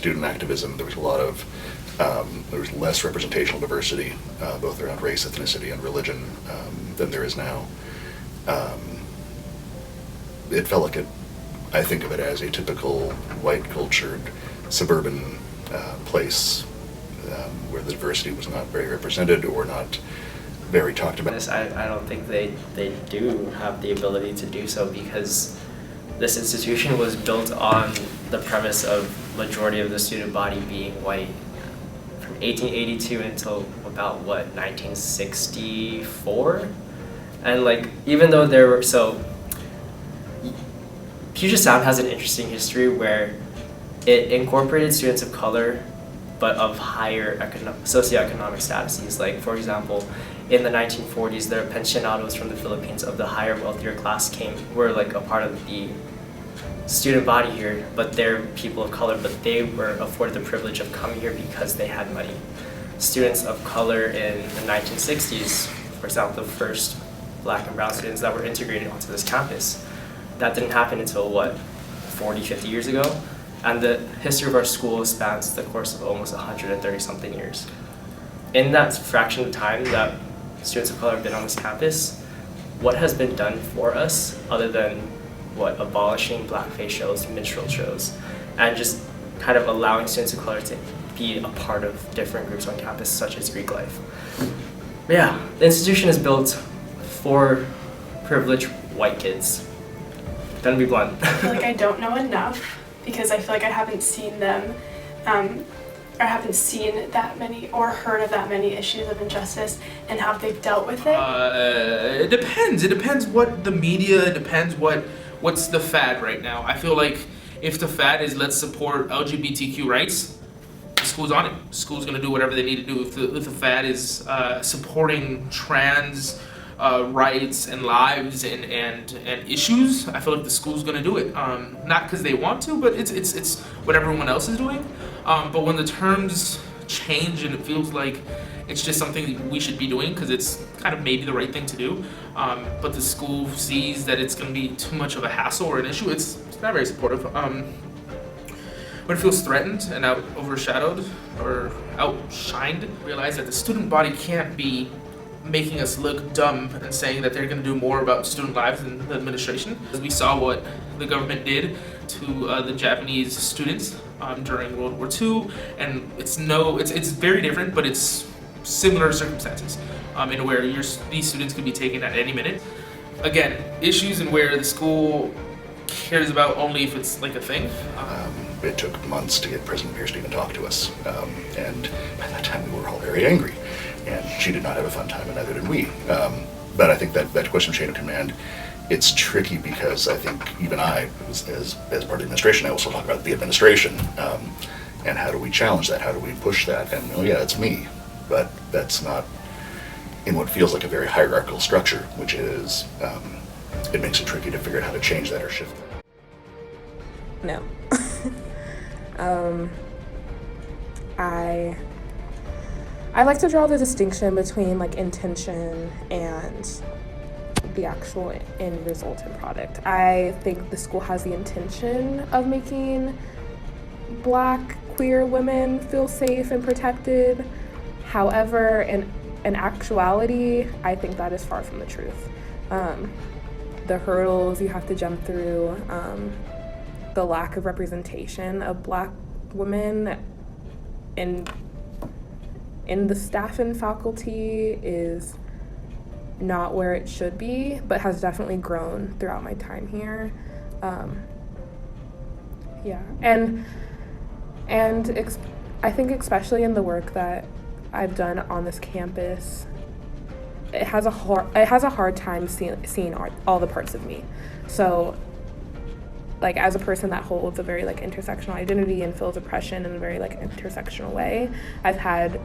student activism, there was a lot of, there was less representational diversity, both around race, ethnicity, and religion than there is now. It felt like I think of it as a typical white cultured suburban place where the diversity was not very represented or not very talked about. I don't think they do have the ability to do so, because this institution was built on the premise of majority of the student body being white from 1882 until about 1964. And like, even though there were, so Puget Sound has an interesting history where it incorporated students of color but of higher socioeconomic statuses. Like, for example, in the 1940s, the pensionados from the Philippines of the higher, wealthier class were like a part of the student body here, but they're people of color, but they were afforded the privilege of coming here because they had money. Students of color in the 1960s, for example, the first Black and brown students that were integrated onto this campus, that didn't happen until 40, 50 years ago. And the history of our school spans the course of almost 130 something years. In that fraction of time that students of color have been on this campus, what has been done for us other than abolishing blackface shows, minstrel shows, and just kind of allowing students of color to be a part of different groups on campus, such as Greek life. But yeah, the institution is built for privileged white kids. Gonna be blunt. I feel like I don't know enough because I feel like I haven't seen them, or haven't seen that many or heard of that many issues of injustice and how they've dealt with it. It depends. It depends what the media, it depends what's the fad right now. I feel like if the fad is let's support LGBTQ rights, the school's on it. The school's gonna do whatever they need to do. If the fad is supporting trans rights and lives and issues, I feel like the school's gonna do it. Not because they want to, but it's what everyone else is doing. But when the terms change and it feels like it's just something that we should be doing because it's kind of maybe the right thing to do, but the school sees that it's gonna be too much of a hassle or an issue, it's not very supportive. When it feels threatened and overshadowed or outshined, realize that the student body can't be making us look dumb and saying that they're going to do more about student lives than the administration. We saw what the government did to the Japanese students during World War II, and it's very different, but it's similar circumstances in where these students could be taken at any minute. Again, issues in where the school cares about only if it's like a thing. It took months to get President Pierce to even talk to us, and by that time we were all very angry. And she did not have a fun time, and neither did we. But I think that question of chain of command, it's tricky because I think even I, as part of the administration, I also talk about the administration. And how do we challenge that? How do we push that? And oh yeah, it's me. But that's not in what feels like a very hierarchical structure, which is, it makes it tricky to figure out how to change that or shift that. No. I like to draw the distinction between like intention and the actual end result and product. I think the school has the intention of making Black queer women feel safe and protected. However, in actuality, I think that is far from the truth. The hurdles you have to jump through, the lack of representation of Black women in the staff and faculty is not where it should be, but has definitely grown throughout my time here. Yeah, and I think especially in the work that I've done on this campus, it has a hard time seeing all the parts of me. So, like, as a person that holds a very like intersectional identity and feels oppression in a very like intersectional way, I've had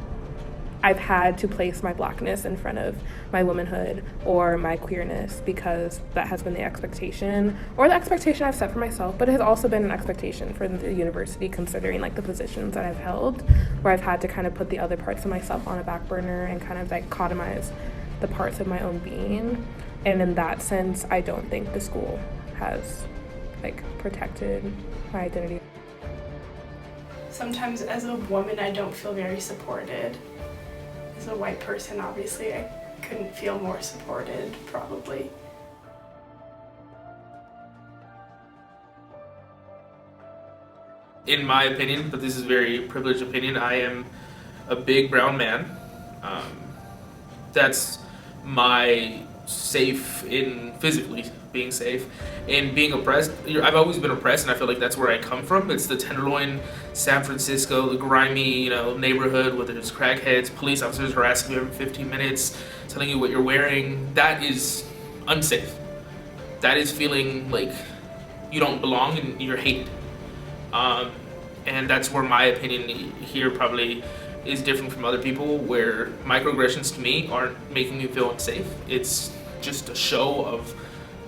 to place my Blackness in front of my womanhood or my queerness because that has been the expectation, or the expectation I've set for myself, but it has also been an expectation for the university, considering like the positions that I've held, where I've had to kind of put the other parts of myself on a back burner and kind of like dichotomize the parts of my own being. And in that sense, I don't think the school has like protected my identity. sometimes as a woman I don't feel very supported. As a white person, obviously, I couldn't feel more supported, probably. In my opinion, but this is a very privileged opinion, I am a big brown man. That's my safe in physically being safe. In being oppressed, I've always been oppressed, and I feel like that's where I come from. It's the Tenderloin, San Francisco, the grimy, neighborhood where there's crackheads, police officers harassing you every 15 minutes, telling you what you're wearing. That is unsafe. That is feeling like you don't belong and you're hated. And that's where my opinion here probably is different from other people, where microaggressions to me aren't making me feel unsafe. It's just a show of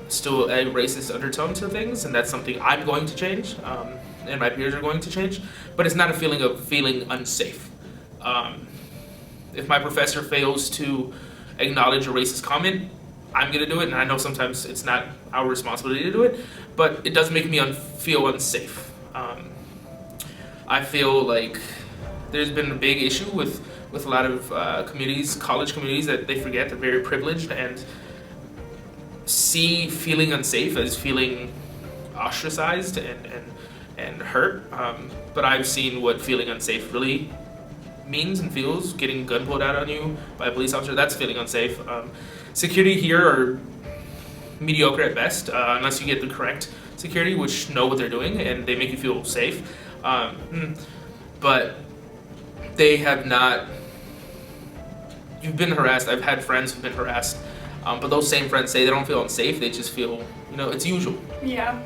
still a racist undertone to things, and that's something I'm going to change, and my peers are going to change, but it's not a feeling of feeling unsafe. If my professor fails to acknowledge a racist comment, I'm gonna do it, and I know sometimes it's not our responsibility to do it, but it does make me feel unsafe. I feel like there's been a big issue with a lot of communities, college communities, that they forget they're very privileged and see feeling unsafe as feeling ostracized and hurt. But I've seen what feeling unsafe really means and feels. Getting a gun pulled out on you by a police officer, that's feeling unsafe. Security here are mediocre at best, unless you get the correct security, which know what they're doing and they make you feel safe. But they have not. You've been harassed. I've had friends who've been harassed, but those same friends say they don't feel unsafe. They just feel, it's usual. Yeah.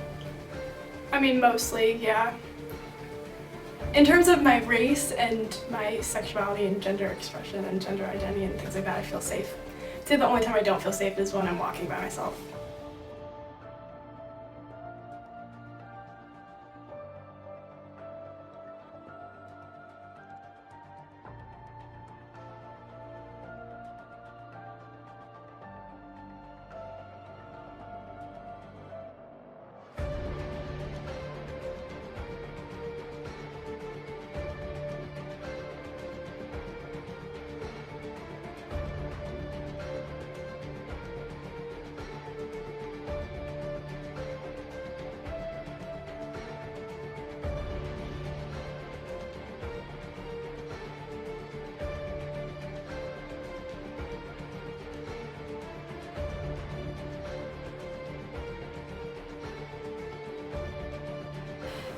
I mean, mostly, yeah. In terms of my race and my sexuality and gender expression and gender identity and things like that, I feel safe. I'd say the only time I don't feel safe is when I'm walking by myself.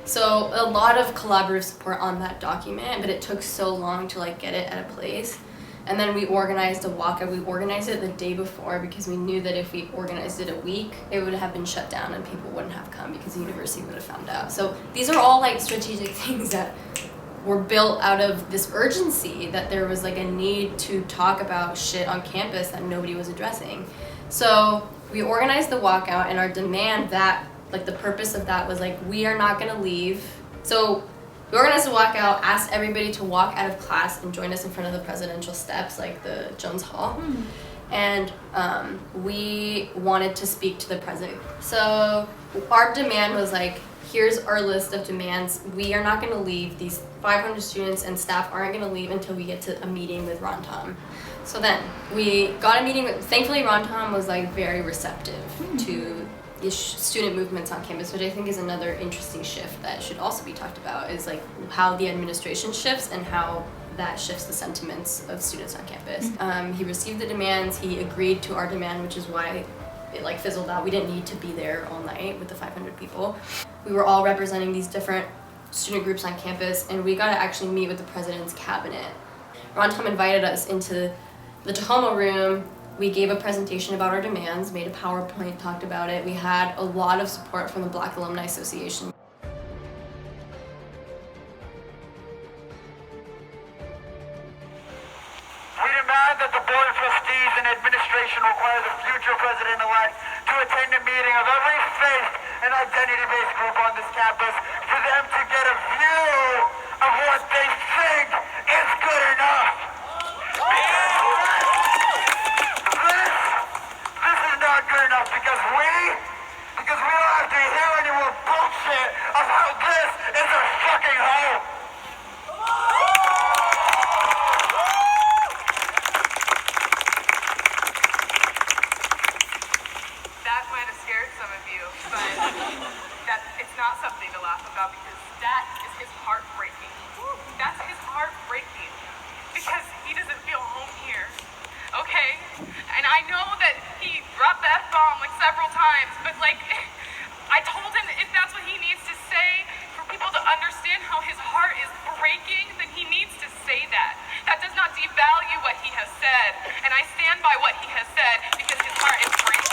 So a lot of collaborative support on that document, but it took so long to get it at a place. And then we organized a walkout. We organized it the day before because we knew that if we organized it a week, it would have been shut down and people wouldn't have come because the university would have found out. So these are all strategic things that were built out of this urgency that there was a need to talk about shit on campus that nobody was addressing. So we organized the walkout, and our demand that the purpose of that was we are not gonna leave. So we organized a walkout, asked everybody to walk out of class and join us in front of the presidential steps, the Jones Hall. And we wanted to speak to the president. So our demand was here's our list of demands. We are not gonna leave. These 500 students and staff aren't gonna leave until we get to a meeting with Ron Tom. So then we got a meeting with, thankfully Ron Tom was very receptive to student movements on campus, which I think is another interesting shift that should also be talked about, is how the administration shifts and how that shifts the sentiments of students on campus. He received the demands, he agreed to our demand, which is why it fizzled out. We didn't need to be there all night with the 500 people. We were all representing these different student groups on campus, and we got to actually meet with the president's cabinet. Ron Tom invited us into the Tahoma room. We gave a presentation about our demands, made a PowerPoint, talked about it. We had a lot of support from the Black Alumni Association. We demand that the Board of Trustees and administration require the future president-elect to attend a meeting of every faith and identity-based group on this campus for them to get a view of what they think is good enough. This is not good enough because we don't have to hear any more bullshit of how this is a fucking home. stand by what he has said because his heart is breaking.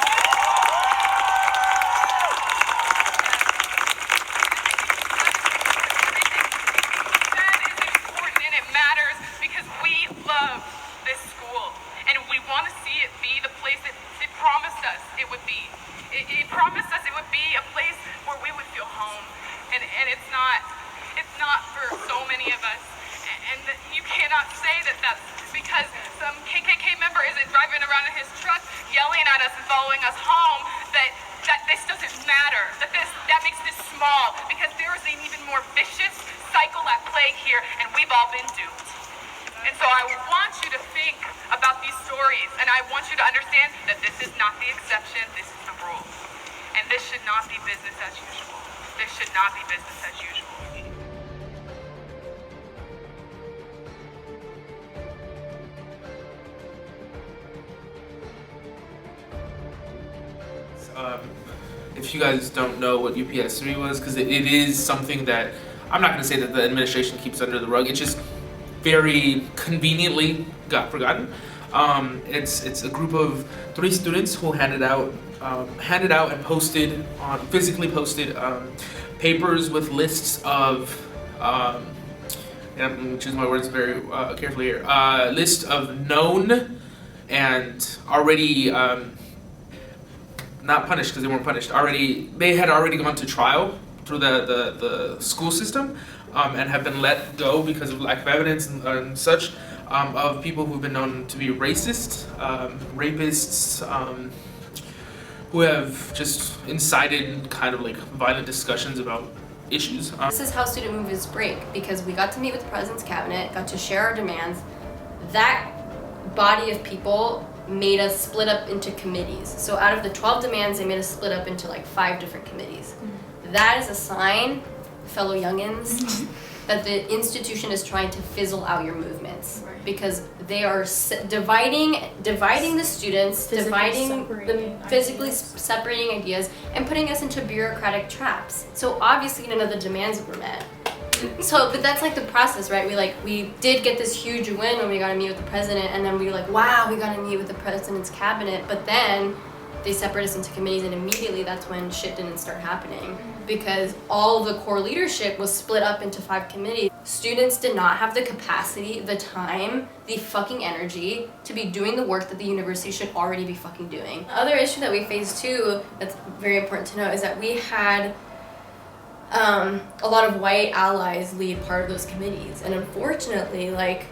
And it matters because we love this school and we want to see it be the place that it promised us it would be. It promised us it would be a place where we would feel home, and it's not for so many of us, and you cannot say that that's because some KKK member isn't driving around in his truck yelling at us and following us home that this doesn't matter, that makes this small, because there is an even more vicious cycle at play here, and we've all been duped. And so I want you to think about these stories, and I want you to understand that this is not the exception, this is the rule. And this should not be business as usual. This should not be business as usual. If you guys don't know what UPS 3 was, because it is something that I'm not going to say that the administration keeps under the rug. It just very conveniently got forgotten. It's a group of 3 students who handed out and posted on physically posted papers with lists of and I'm going to choose my words very carefully here. List of known and already not punished because they weren't punished. They had already gone to trial through the school system and have been let go because of lack of evidence and such of people who've been known to be racist, rapists, who have just incited kind of like violent discussions about issues. This is how student movements break, because we got to meet with the president's cabinet, got to share our demands. That body of people made us split up into committees. So out of the 12 demands, they made us split up into like 5 different committees. That is a sign, fellow youngins, that the institution is trying to fizzle out your movements, because they are dividing the students, physically separating ideas, and putting us into bureaucratic traps. So obviously none of the demands were met. So, but that's like the process, right? We did get this huge win when we got to meet with the president, and then we were like, wow, we got to meet with the president's cabinet. But then they separate us into committees, and immediately that's when shit didn't start happening, because all of the core leadership was split up into 5 committees. Students did not have the capacity, the time, the fucking energy to be doing the work that the university should already be fucking doing. The other issue that we faced too, that's very important to know, is that we had a lot of white allies lead part of those committees, and unfortunately, like,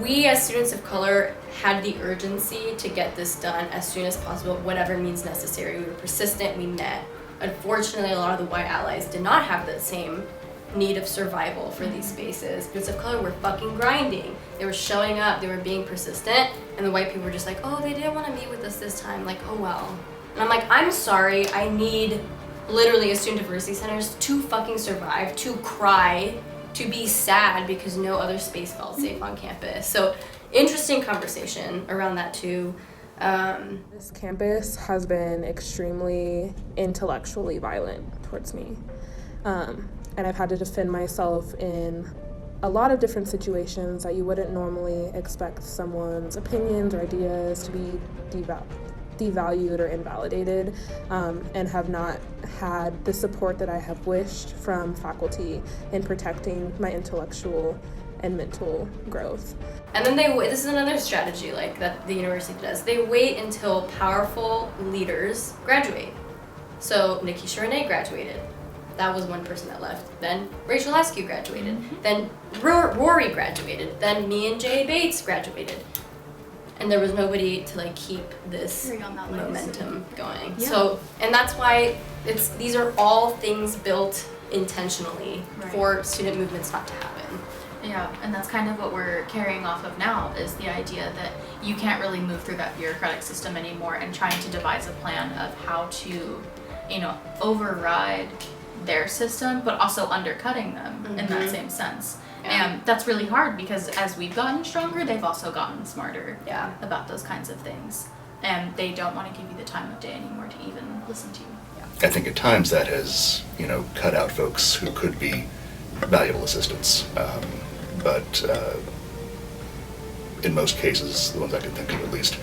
we as students of color had the urgency to get this done as soon as possible, whatever means necessary. We were persistent, we met. Unfortunately, a lot of the white allies did not have that same need of survival for these spaces. Students of color were fucking grinding. They were showing up, they were being persistent, and the white people were just like, oh, they didn't want to meet with us this time, like, oh well. And I'm like, I'm sorry, I need literally as student diversity centers to fucking survive, to cry, to be sad because no other space felt safe on campus. So interesting conversation around that too. This campus has been extremely intellectually violent towards me. And I've had to defend myself in a lot of different situations that you wouldn't normally expect someone's opinions or ideas to be devalued or invalidated, and have not had the support that I have wished from faculty in protecting my intellectual and mental growth. And then this is another strategy like that the university does. They wait until powerful leaders graduate. So Nikisha Renee graduated. That was one person that left. Then Rachel Askew graduated. Then Rory graduated. Then me and Jay Bates graduated. And there was nobody to like keep this momentum going. Yeah. So, and that's why these are all things built intentionally for student movements not to happen. Yeah, and that's kind of what we're carrying off of now, is the idea that you can't really move through that bureaucratic system anymore, and trying to devise a plan of how to, override their system, but also undercutting them in that same sense. Yeah. And that's really hard, because as we've gotten stronger, they've also gotten smarter about those kinds of things. And they don't want to give you the time of day anymore to even listen to you. I think at times that has, cut out folks who could be valuable assistants. But in most cases, the ones I can think of at least,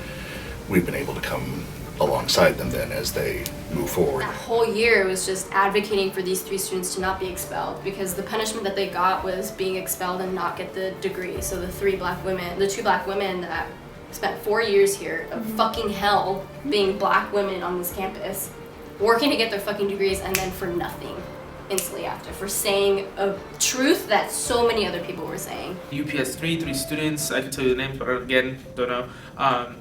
we've been able to come alongside them then as they move forward. That whole year was just advocating for these 3 students to not be expelled, because the punishment that they got was being expelled and not get the degree. So the 2 black women that spent 4 years here of fucking hell being black women on this campus, working to get their fucking degrees, and then for nothing instantly after, for saying a truth that so many other people were saying. UPS 3 students, I can tell you the names, but again, don't know.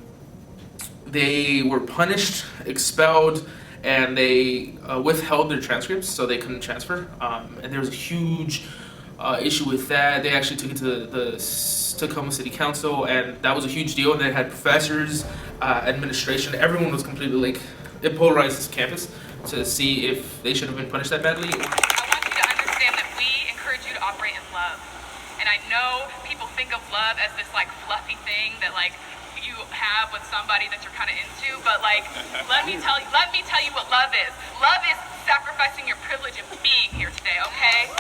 They were punished, expelled, and they withheld their transcripts so they couldn't transfer. And there was a huge issue with that. They actually took it to the Tacoma City Council, and that was a huge deal. And they had professors, administration, everyone was completely like, it polarized this campus to see if they should have been punished that badly. I want you to understand that we encourage you to operate in love. And I know people think of love as this like fluffy thing that like you have with somebody that you're kind of into, but like let me tell you what love is. Love is sacrificing your privilege of being here today, okay?